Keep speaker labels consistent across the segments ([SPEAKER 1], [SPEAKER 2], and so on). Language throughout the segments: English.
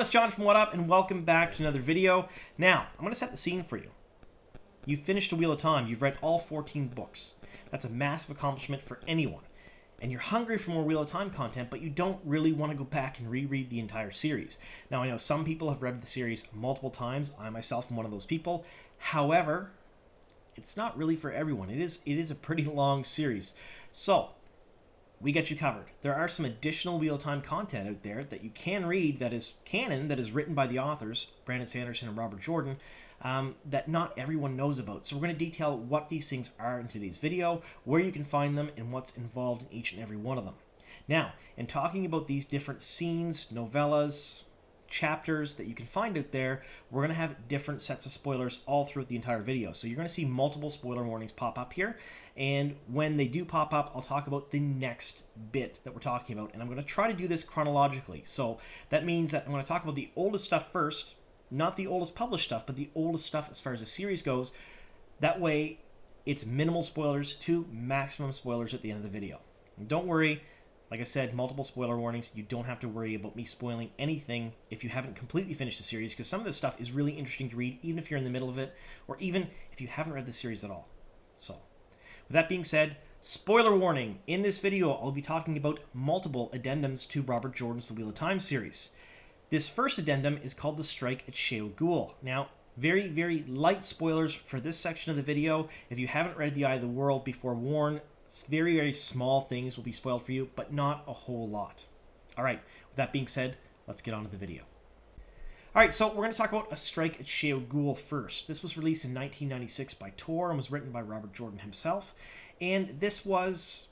[SPEAKER 1] it's John from What Up, and welcome back to another video. Now, I'm going to set the scene for you. You've finished A Wheel of Time. You've read all 14 books. That's a massive accomplishment for anyone. And you're hungry for more Wheel of Time content, but you don't really want to go back and reread the entire series. Now, I know some people have read the series multiple times. I myself am one of those people. However, it's not really for everyone. It is a pretty long series. So, we get you covered. There are some additional Wheel of Time content out there that you can read that is canon, that is written by the authors, Brandon Sanderson and Robert Jordan, that not everyone knows about. So we're going to detail what these things are in today's video, where you can find them, and what's involved in each and every one of them. Now, in talking about these different scenes, novellas, chapters that you can find out there, we're going to have different sets of spoilers all throughout the entire video. So you're going to see multiple spoiler warnings pop up here, and when they do pop up, I'll talk about the next bit that we're talking about, and I'm going to try to do this chronologically. So that means that I'm going to talk about the oldest stuff first, not the oldest published stuff, but the oldest stuff as far as the series goes. That way, it's minimal spoilers to maximum spoilers at the end of the video. And don't worry, like I said, multiple spoiler warnings. You don't have to worry about me spoiling anything if you haven't completely finished the series, because some of this stuff is really interesting to read, even if you're in the middle of it, or even if you haven't read the series at all. So, with that being said, spoiler warning. In this video, I'll be talking about multiple addendums to Robert Jordan's The Wheel of Time series. This first addendum is called The Strike at Sheo Ghul. Now, very, very light spoilers for this section of the video. If you haven't read The Eye of the World, be forewarned. Very, very small things will be spoiled for you, but not a whole lot. All right, with that being said, let's get on to the video. All right, so we're going to talk about A Strike at Sheo Ghul first. This was released in 1996 by Tor and was written by Robert Jordan himself. And this was,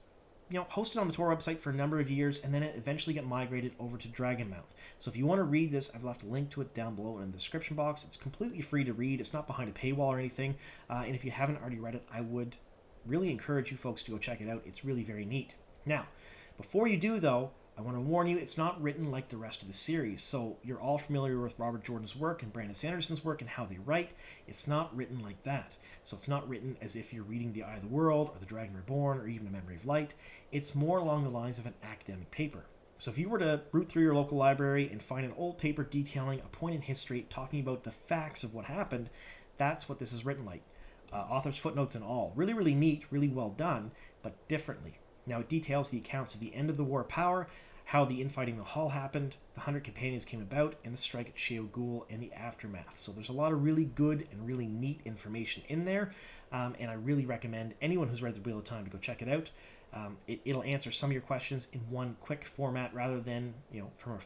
[SPEAKER 1] hosted on the Tor website for a number of years, and then it eventually got migrated over to Dragonmount. So if you want to read this, I've left a link to it down below in the description box. It's completely free to read. It's not behind a paywall or anything. And if you haven't already read it, I would really encourage you folks to go check it out. It's really very neat. Now, before you do though, I want to warn you, it's not written like the rest of the series. So you're all familiar with Robert Jordan's work and Brandon Sanderson's work and how they write. It's not written like that. So it's not written as if you're reading The Eye of the World or The Dragon Reborn or even A Memory of Light. It's more along the lines of an academic paper. So if you were to root through your local library and find an old paper detailing a point in history, talking about the facts of what happened, that's what this is written like. Author's footnotes and all. Really, really neat, really well done, but differently. Now, it details the accounts of the end of the War of Power, how the infighting in the Hall happened, the 100 Companions came about, and the strike at Sheo Ghul and the aftermath. So there's a lot of really good and really neat information in there, and I really recommend anyone who's read The Wheel of Time to go check it out. It'll answer some of your questions in one quick format rather than, from a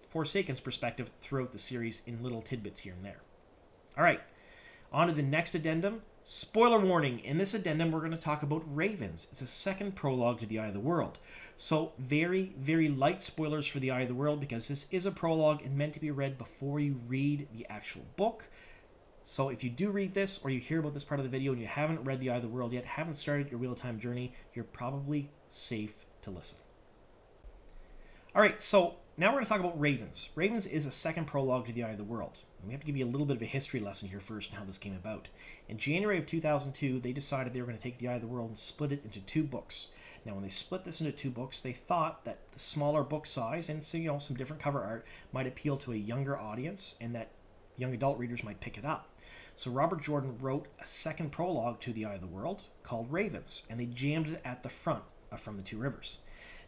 [SPEAKER 1] Forsaken's perspective throughout the series in little tidbits here and there. All right, on to the next addendum. Spoiler warning, in this addendum we're going to talk about ravens. It's a second prologue to The Eye of the World. So very, very light spoilers for The Eye of the World because this is a prologue and meant to be read before you read the actual book. So if you do read this or you hear about this part of the video and you haven't read The Eye of the World yet, haven't started your Wheel of Time journey, you're probably safe to listen. All right, so now we're going to talk about Ravens. Ravens is a second prologue to The Eye of the World. And we have to give you a little bit of a history lesson here first and how this came about. In January of 2002, they decided they were going to take The Eye of the World and split it into two books. Now, when they split this into two books, they thought that the smaller book size and some different cover art might appeal to a younger audience and that young adult readers might pick it up. So Robert Jordan wrote a second prologue to The Eye of the World called Ravens, and they jammed it at the front of From the Two Rivers.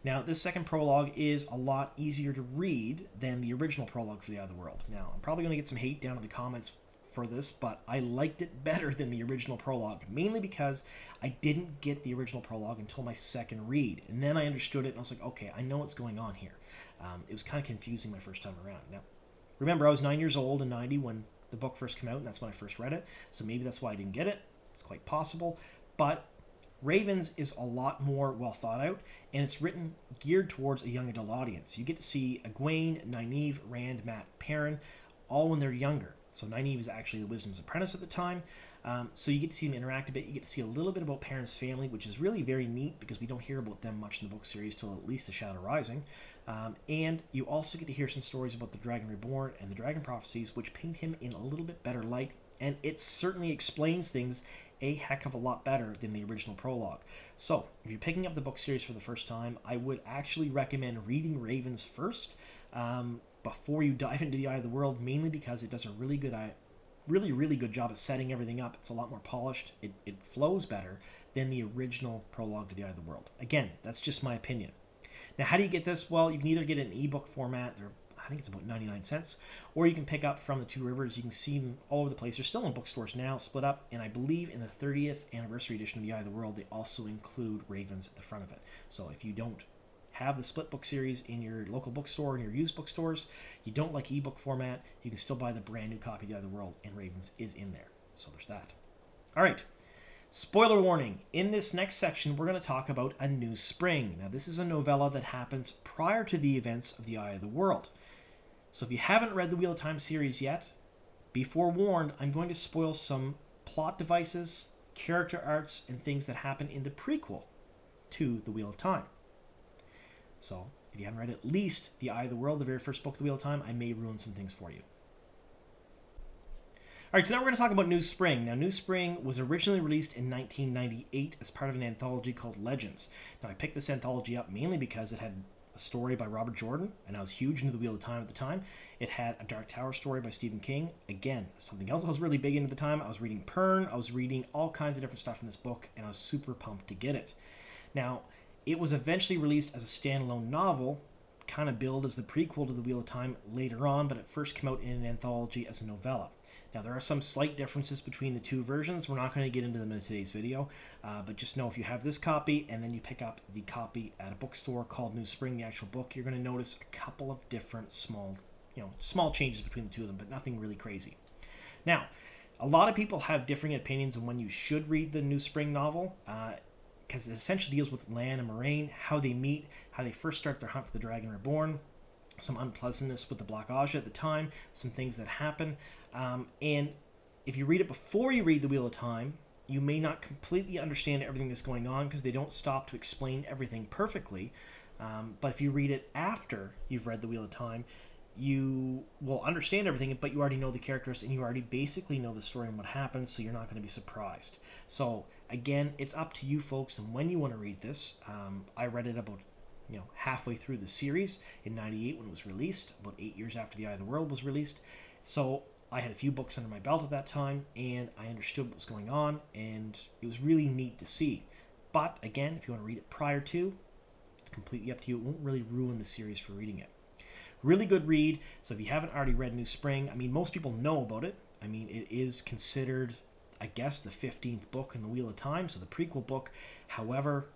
[SPEAKER 1] Now, this second prologue is a lot easier to read than the original prologue for The Eye of the World. Now, I'm probably going to get some hate down in the comments for this, but I liked it better than the original prologue, mainly because I didn't get the original prologue until my second read. And then I understood it, and I was like, okay, I know what's going on here. It was kind of confusing my first time around. Now, remember, I was 9 years old in 90 when the book first came out, and that's when I first read it, so maybe that's why I didn't get it. It's quite possible, but Ravens is a lot more well thought out, and it's written geared towards a young adult audience. You get to see Egwene, Nynaeve, Rand, Mat, Perrin, all when they're younger. So Nynaeve is actually the Wisdom's apprentice at the time. So you get to see them interact a bit. You get to see a little bit about Perrin's family, which is really very neat because we don't hear about them much in the book series till at least The Shadow Rising. And you also get to hear some stories about the Dragon Reborn and the Dragon Prophecies, which paint him in a little bit better light. And it certainly explains things a heck of a lot better than the original prologue. So, if you're picking up the book series for the first time, I would actually recommend reading Ravens first. before you dive into the Eye of the World, mainly because it does a really good job of setting everything up. It's a lot more polished. It flows better than the original prologue to the Eye of the World. Again, that's just my opinion. Now, how do you get this? Well, you can either get it in ebook format. I think it's about 99 cents. Or you can pick up from the Two Rivers. You can see them all over the place. They're still in bookstores now, split up. And I believe in the 30th anniversary edition of the Eye of the World, they also include Ravens at the front of it. So if you don't have the split book series in your local bookstore and your used bookstores, you don't like ebook format, you can still buy the brand new copy of the Eye of the World, and Ravens is in there. So there's that. All right. Spoiler warning. In this next section, we're going to talk about A New Spring. Now, this is a novella that happens prior to the events of the Eye of the World. So if you haven't read the Wheel of Time series yet, be forewarned, I'm going to spoil some plot devices, character arcs, and things that happen in the prequel to the Wheel of Time. So if you haven't read at least The Eye of the World, the very first book of the Wheel of Time, I may ruin some things for you. All right, so now we're going to talk about New Spring. Now, New Spring was originally released in 1998 as part of an anthology called Legends. Now, I picked this anthology up mainly because it had a story by Robert Jordan, and I was huge into the Wheel of Time at the time. It had a Dark Tower story by Stephen King. Again, something else I was really big into at the time. I was reading Pern. I was reading all kinds of different stuff in this book, and I was super pumped to get it. Now, it was eventually released as a standalone novel, kind of billed as the prequel to the Wheel of Time later on, but it first came out in an anthology as a novella. Now, there are some slight differences between the two versions. We're not going to get into them in today's video, but just know if you have this copy and then you pick up the copy at a bookstore called New Spring, the actual book, you're going to notice a couple of different small changes between the two of them, but nothing really crazy. Now, a lot of people have differing opinions on when you should read the New Spring novel, because it essentially deals with Lan and Moraine, how they meet, how they first start their hunt for the Dragon Reborn, some unpleasantness with the Black Aja at the time, some things that happen. And if you read it before you read the Wheel of Time, you may not completely understand everything that's going on because they don't stop to explain everything perfectly. But if you read it after you've read the Wheel of Time, you will understand everything, but you already know the characters and you already basically know the story and what happens, so you're not going to be surprised. So again, it's up to you folks and when you want to read this. I read it about halfway through the series in 98 when it was released, about 8 years after The Eye of the World was released. So I had a few books under my belt at that time, and I understood what was going on, and it was really neat to see. But again, if you want to read it prior to, it's completely up to you. It won't really ruin the series for reading it. Really good read. So if you haven't already read New Spring, I mean, most people know about it. I mean, it is considered, I guess, the 15th book in the Wheel of Time, so the prequel book. However,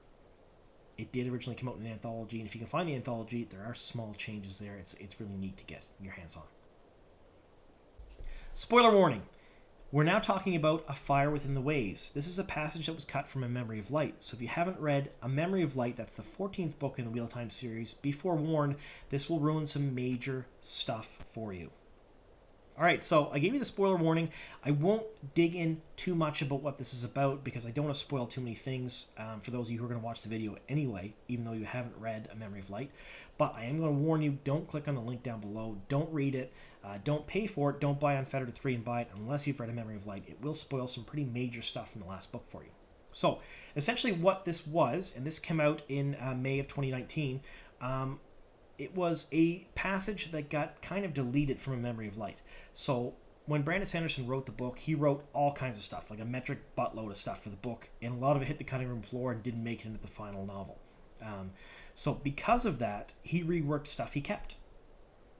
[SPEAKER 1] it did originally come out in an anthology, and if you can find the anthology, there are small changes there. It's really neat to get your hands on. Spoiler warning. We're now talking about A Fire Within the Ways. This is a passage that was cut from A Memory of Light. So if you haven't read A Memory of Light, that's the 14th book in the Wheel of Time series, be forewarned, this will ruin some major stuff for you. All right, so I gave you the spoiler warning. I won't dig in too much about what this is about because I don't want to spoil too many things for those of you who are going to watch the video anyway, even though you haven't read A Memory of Light. But I am going to warn you, don't click on the link down below. Don't read it. Don't pay for it. Don't buy Unfettered 3 and buy it unless you've read A Memory of Light. It will spoil some pretty major stuff from the last book for you. So, essentially what this was, and this came out in May of 2019, it was a passage that got kind of deleted from A Memory of Light. So when Brandon Sanderson wrote the book, he wrote all kinds of stuff, like a metric buttload of stuff for the book, and a lot of it hit the cutting room floor and didn't make it into the final novel. So because of that, he reworked stuff he kept.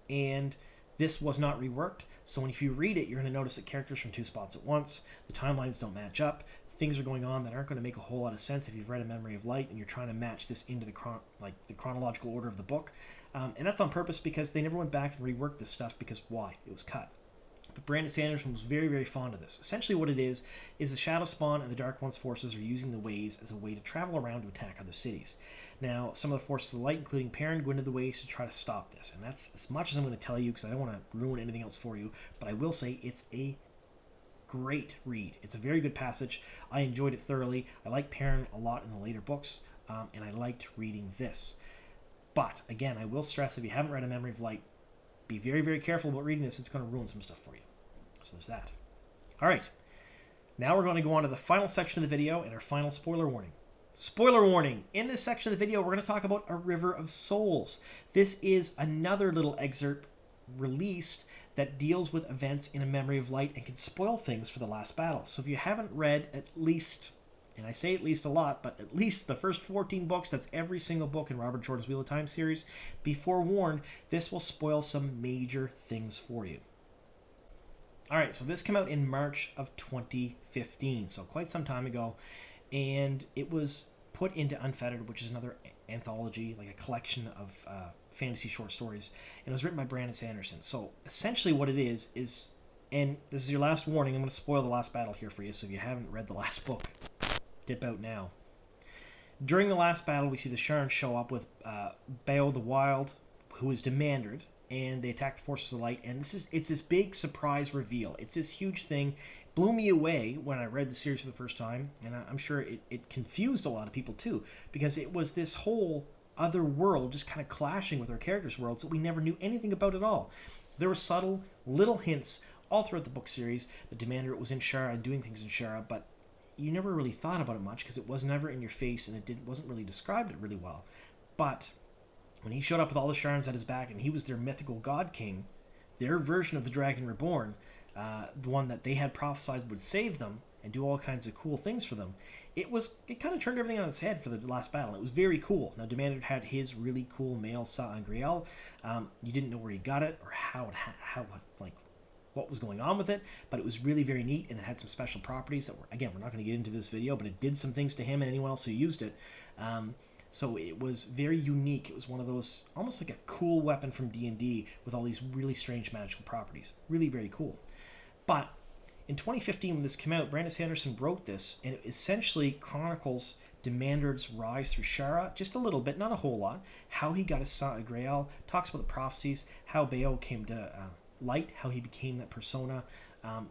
[SPEAKER 1] And this was not reworked, so if you read it, you're going to notice that characters from two spots at once, the timelines don't match up, things are going on that aren't going to make a whole lot of sense if you've read A Memory of Light and you're trying to match this into the chronological order of the book. And that's on purpose because they never went back and reworked this stuff because why? It was cut. But Brandon Sanderson was very, very fond of this. Essentially what it is the Shadow Spawn and the Dark One's forces are using the Ways as a way to travel around to attack other cities. Now, some of the forces of the light, including Perrin, go into the Ways to try to stop this. And that's as much as I'm going to tell you because I don't want to ruin anything else for you. But I will say it's a great read. It's a very good passage. I enjoyed it thoroughly. I like Perrin a lot in the later books, and I liked reading this. But, again, I will stress, if you haven't read A Memory of Light, be very, very careful about reading this. It's going to ruin some stuff for you. So there's that. All right. Now we're going to go on to the final section of the video and our final spoiler warning. Spoiler warning! In this section of the video, we're going to talk about A River of Souls. This is another little excerpt released that deals with events in A Memory of Light and can spoil things for the last battle. So if you haven't read at least, and I say at least a lot, but at least the first 14 books, that's every single book in Robert Jordan's Wheel of Time series, be forewarned, this will spoil some major things for you. Alright, so this came out in March of 2015, so quite some time ago, and it was put into Unfettered, which is another anthology, like a collection of fantasy short stories, and it was written by Brandon Sanderson. So essentially what it is, and this is your last warning, I'm going to spoil the last battle here for you, so if you haven't read the last book, dip out now. During the last battle, we see the Sharans show up with Beyo the Wild, who is Demandred, and they attack the Forces of Light, and it's this big surprise reveal. It's this huge thing. Blew me away when I read the series for the first time, and I'm sure it confused a lot of people too, because it was this whole other world just kind of clashing with our characters' worlds that we never knew anything about at all. There were subtle little hints all throughout the book series that Demandred was in Shara and doing things in Shara, but you never really thought about it much because it was never in your face and wasn't really described it really well. But when he showed up with all the Sharans at his back and he was their mythical god king, their version of the Dragon Reborn, the one that they had prophesied would save them and do all kinds of cool things for them, it kind of turned everything on its head for the last battle. It was very cool. Now, Demandred had his really cool male sa'angreal. You didn't know where he got it or how what was going on with it, but it was really very neat, and it had some special properties that we're not going to get into this video, but it did some things to him and anyone else who used it. So it was very unique. It was one of those, almost like a cool weapon from D&D with all these really strange magical properties. Really very cool. But in 2015, when this came out, Brandon Sanderson wrote this, and it essentially chronicles Demandred's rise through Shara, just a little bit, not a whole lot, how he got his sa'angreal, talks about the prophecies, how Beyo came to light, how he became that persona,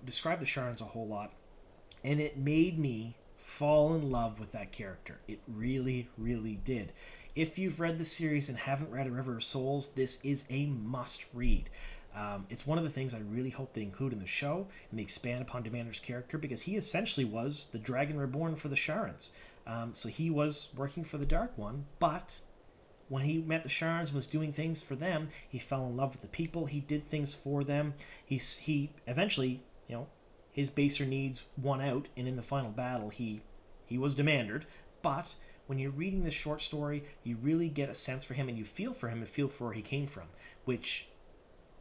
[SPEAKER 1] described the Sharans a whole lot, and it made me fall in love with that character. It really, really did. If you've read the series and haven't read A River of Souls, this is a must-read. It's one of the things I really hope they include in the show, and they expand upon Demandred's character, because he essentially was the Dragon Reborn for the Sharans. So he was working for the Dark One, but when he met the Sharans and was doing things for them, he fell in love with the people. He did things for them. He eventually, his baser needs won out, and in the final battle, he was Demandred. But when you're reading this short story, you really get a sense for him, and you feel for him and feel for where he came from, which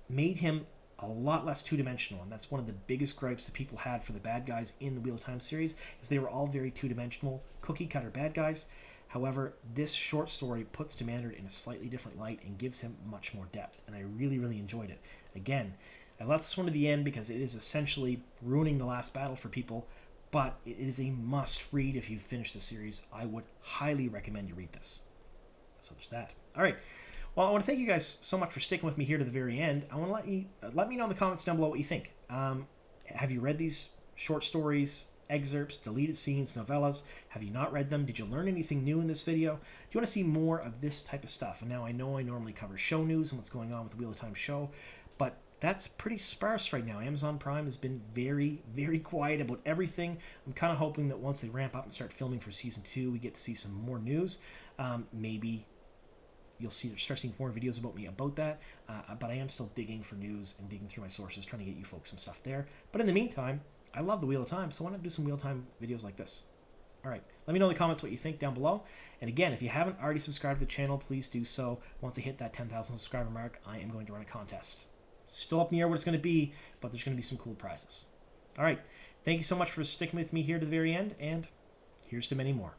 [SPEAKER 1] made him a lot less two-dimensional. And that's one of the biggest gripes that people had for the bad guys in the Wheel of Time series, is they were all very two-dimensional, cookie-cutter bad guys. However, this short story puts Demandred in a slightly different light and gives him much more depth, and I really, really enjoyed it. Again, I left this one to the end because it is essentially ruining the last battle for people, but it is a must-read if you've finished the series. I would highly recommend you read this. So there's that. All right. Well, I want to thank you guys so much for sticking with me here to the very end. I want to let me know in the comments down below what you think. Have you read these short stories, excerpts, deleted scenes, novellas? Have you not read them? Did you learn anything new in this video? Do you want to see more of this type of stuff? And now I know I normally cover show news and what's going on with the Wheel of Time show, but that's pretty sparse right now. Amazon Prime has been very, very quiet about everything. I'm kind of hoping that once they ramp up and start filming for season 2, we get to see some more news. Maybe you'll start seeing more videos about me about that, but I am still digging for news and digging through my sources, trying to get you folks some stuff there. But in the meantime, I love the Wheel of Time, so why not do some Wheel of Time videos like this? All right, let me know in the comments what you think down below. And again, if you haven't already subscribed to the channel, please do so. Once I hit that 10,000 subscriber mark, I am going to run a contest. Still up in the air what it's going to be, but there's going to be some cool prizes. All right, thank you so much for sticking with me here to the very end, and here's to many more.